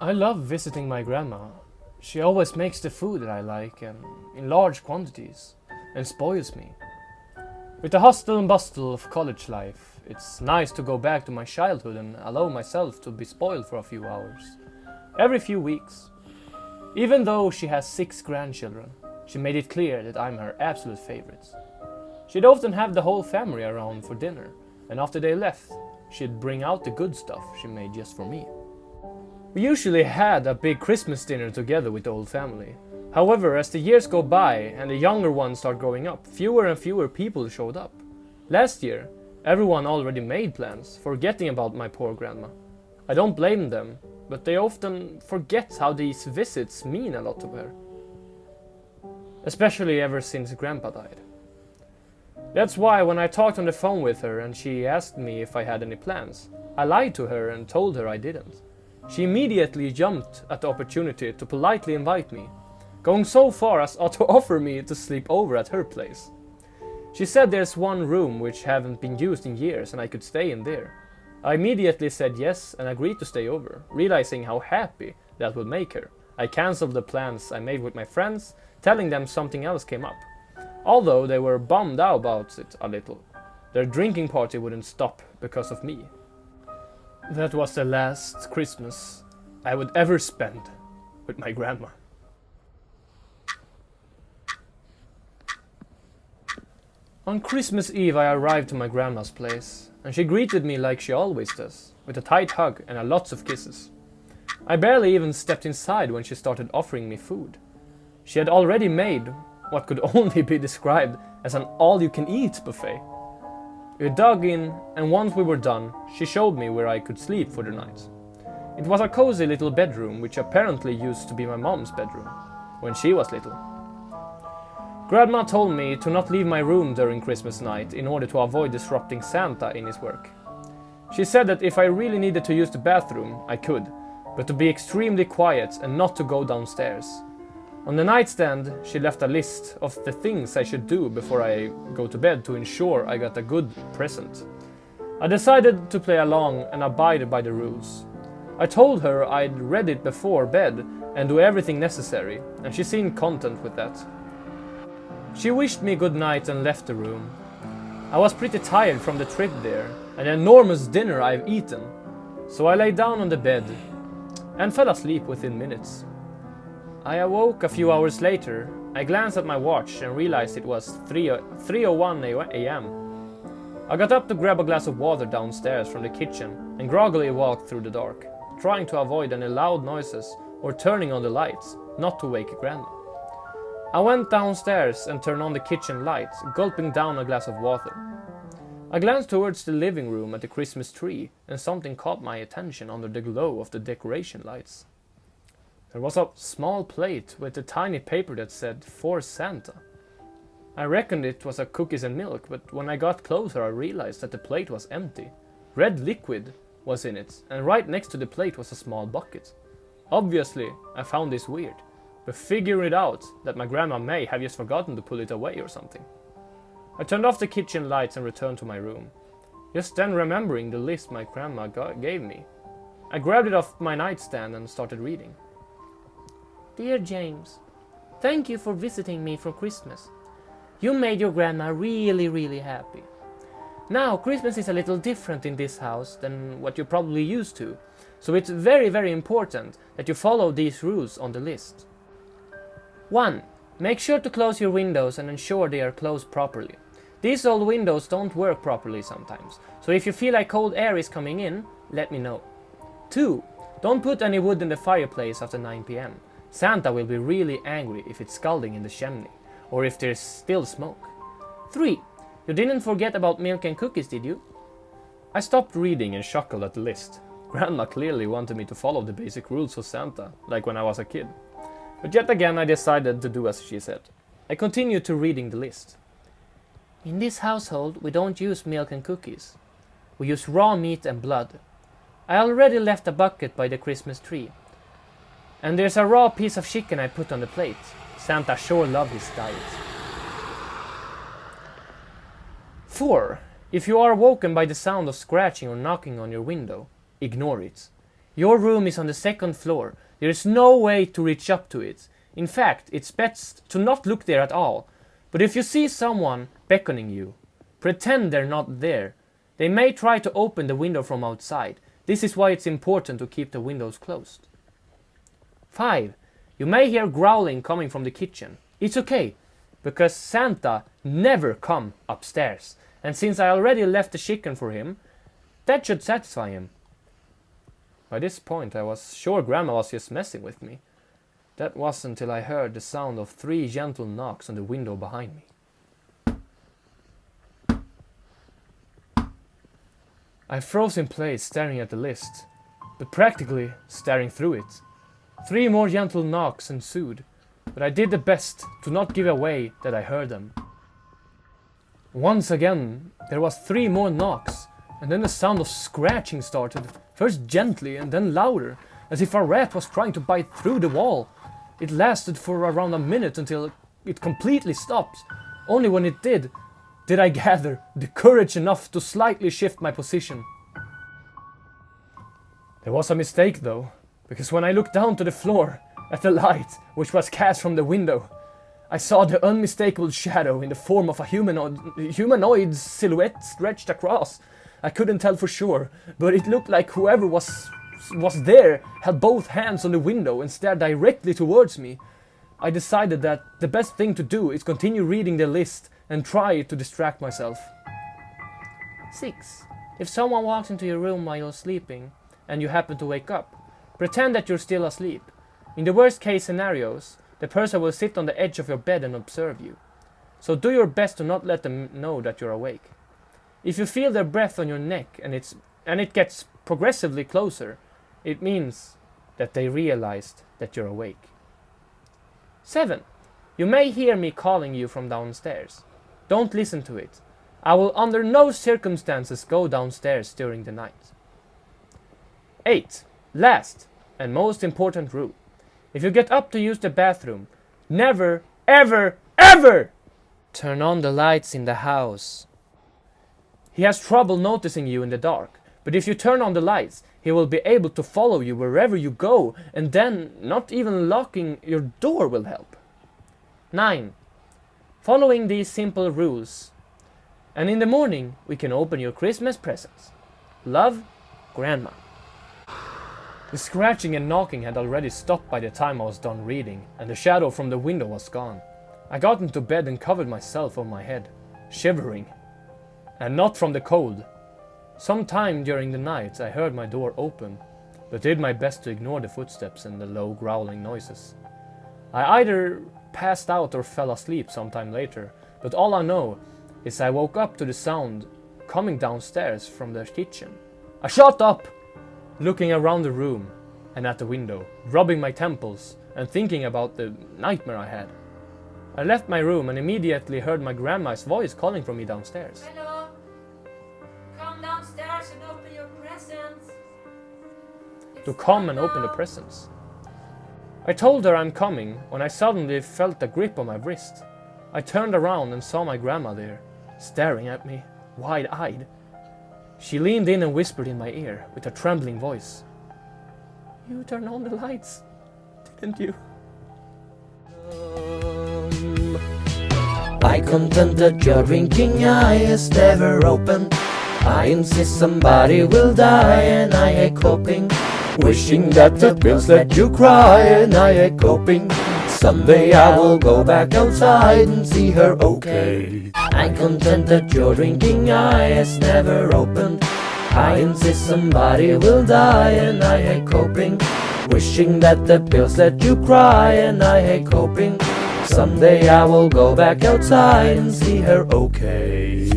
I love visiting my grandma. She always makes the food that I like and in large quantities and spoils me. With the hustle and bustle of college life, it's nice to go back to my childhood and allow myself to be spoiled for a few hours. Every few weeks. Even though she has 6 grandchildren, she made it clear that I'm her absolute favorite. She'd often have the whole family around for dinner, and after they left, she'd bring out the good stuff she made just for me. We usually had a big Christmas dinner together with the whole family. However, as the years go by and the younger ones start growing up, fewer and fewer people showed up. Last year, everyone already made plans, forgetting about my poor grandma. I don't blame them, but they often forget how these visits mean a lot to her. Especially ever since Grandpa died. That's why when I talked on the phone with her and she asked me if I had any plans, I lied to her and told her I didn't. She immediately jumped at the opportunity to politely invite me, going so far as to offer me to sleep over at her place. She said there's one room which haven't been used in years and I could stay in there. I immediately said yes and agreed to stay over, realizing how happy that would make her. I cancelled the plans I made with my friends, telling them something else came up. Although they were bummed out about it a little. Their drinking party wouldn't stop because of me. That was the last Christmas I would ever spend with my grandma. On Christmas Eve I arrived to my grandma's place, and she greeted me like she always does, with a tight hug and lots of kisses. I barely even stepped inside when she started offering me food. She had already made what could only be described as an all-you-can-eat buffet. We dug in, and once we were done, she showed me where I could sleep for the night. It was a cozy little bedroom which apparently used to be my mom's bedroom, when she was little. Grandma told me to not leave my room during Christmas night in order to avoid disrupting Santa in his work. She said that if I really needed to use the bathroom, I could, but to be extremely quiet and not to go downstairs. On the nightstand, she left a list of the things I should do before I go to bed to ensure I got a good present. I decided to play along and abide by the rules. I told her I'd read it before bed and do everything necessary, and she seemed content with that. She wished me good night and left the room. I was pretty tired from the trip there and an enormous dinner I've eaten, so I lay down on the bed and fell asleep within minutes. I awoke a few hours later. I glanced at my watch and realized it was 3:01 a.m. I got up to grab a glass of water downstairs from the kitchen and groggily walked through the dark, trying to avoid any loud noises or turning on the lights, not to wake Grandma. I went downstairs and turned on the kitchen light, gulping down a glass of water. I glanced towards the living room at the Christmas tree and something caught my attention under the glow of the decoration lights. There was a small plate with a tiny paper that said, "For Santa." I reckoned it was a cookies and milk, but when I got closer I realized that the plate was empty. Red liquid was in it, and right next to the plate was a small bucket. Obviously, I found this weird, but figured it out that my grandma may have just forgotten to pull it away or something. I turned off the kitchen lights and returned to my room, just then remembering the list my grandma gave me. I grabbed it off my nightstand and started reading. Dear James, thank you for visiting me for Christmas. You made your grandma really happy. Now, Christmas is a little different in this house than what you're probably used to, so it's very important that you follow these rules on the list. 1. Make sure to close your windows and ensure they are closed properly. These old windows don't work properly sometimes, so if you feel like cold air is coming in, let me know. 2. Don't put any wood in the fireplace after 9 p.m. Santa will be really angry if it's scalding in the chimney, or if there's still smoke. 3. You didn't forget about milk and cookies, did you? I stopped reading and chuckled at the list. Grandma clearly wanted me to follow the basic rules of Santa, like when I was a kid. But yet again I decided to do as she said. I continued to reading the list. In this household we don't use milk and cookies. We use raw meat and blood. I already left a bucket by the Christmas tree. And there's a raw piece of chicken I put on the plate. Santa sure loved his diet. 4. If you are woken by the sound of scratching or knocking on your window, ignore it. Your room is on the second floor. There is no way to reach up to it. In fact, it's best to not look there at all. But if you see someone beckoning you, pretend they're not there. They may try to open the window from outside. This is why it's important to keep the windows closed. 5. You may hear growling coming from the kitchen. It's okay, because Santa never come upstairs. And since I already left the chicken for him, that should satisfy him. By this point I was sure Grandma was just messing with me. That was until I heard the sound of 3 gentle knocks on the window behind me. I froze in place staring at the list, but practically staring through it. 3 more gentle knocks ensued, but I did the best to not give away that I heard them. Once again, there was 3 more knocks, and then the sound of scratching started, first gently and then louder, as if a rat was trying to bite through the wall. It lasted for around a minute until it completely stopped. Only when it did I gather the courage enough to slightly shift my position. There was a mistake though, because when I looked down to the floor at the light which was cast from the window, I saw the unmistakable shadow in the form of a humanoid silhouette stretched across. I couldn't tell for sure, but it looked like whoever was there had both hands on the window and stared directly towards me. I decided that the best thing to do is continue reading the list and try to distract myself. 6. If someone walks into your room while you're sleeping and you happen to wake up, pretend that you're still asleep. In the worst case scenarios, the person will sit on the edge of your bed and observe you. So do your best to not let them know that you're awake. If you feel their breath on your neck and it gets progressively closer, it means that they realized that you're awake. 7. You may hear me calling you from downstairs. Don't listen to it. I will under no circumstances go downstairs during the night. 8. Last and most important rule. If you get up to use the bathroom, never, ever, ever turn on the lights in the house. He has trouble noticing you in the dark, but if you turn on the lights, he will be able to follow you wherever you go, and then not even locking your door will help. 9. Following these simple rules, and in the morning we can open your Christmas presents. Love, Grandma. The scratching and knocking had already stopped by the time I was done reading, and the shadow from the window was gone. I got into bed and covered myself on my head, shivering. And not from the cold. Sometime during the night I heard my door open, but did my best to ignore the footsteps and the low growling noises. I either passed out or fell asleep sometime later, but all I know is I woke up to the sound coming downstairs from the kitchen. I shot up, looking around the room and at the window, rubbing my temples and thinking about the nightmare I had. I left my room and immediately heard my grandma's voice calling from me downstairs. Hello, come downstairs and open your presents. To come and open the presents. I told her I'm coming when I suddenly felt a grip on my wrist. I turned around and saw my grandma there, staring at me, wide-eyed. She leaned in and whispered in my ear with a trembling voice. You turned on the lights, didn't you? I contend that your drinking eye is never open. I insist somebody will die and I hate coping. Wishing that the pills let you cry and I hate coping. Someday I will go back outside and see her okay. I contend that your drinking eye is never opened. I insist somebody will die and I hate coping. Wishing that the pills let you cry and I hate coping. Someday I will go back outside and see her okay.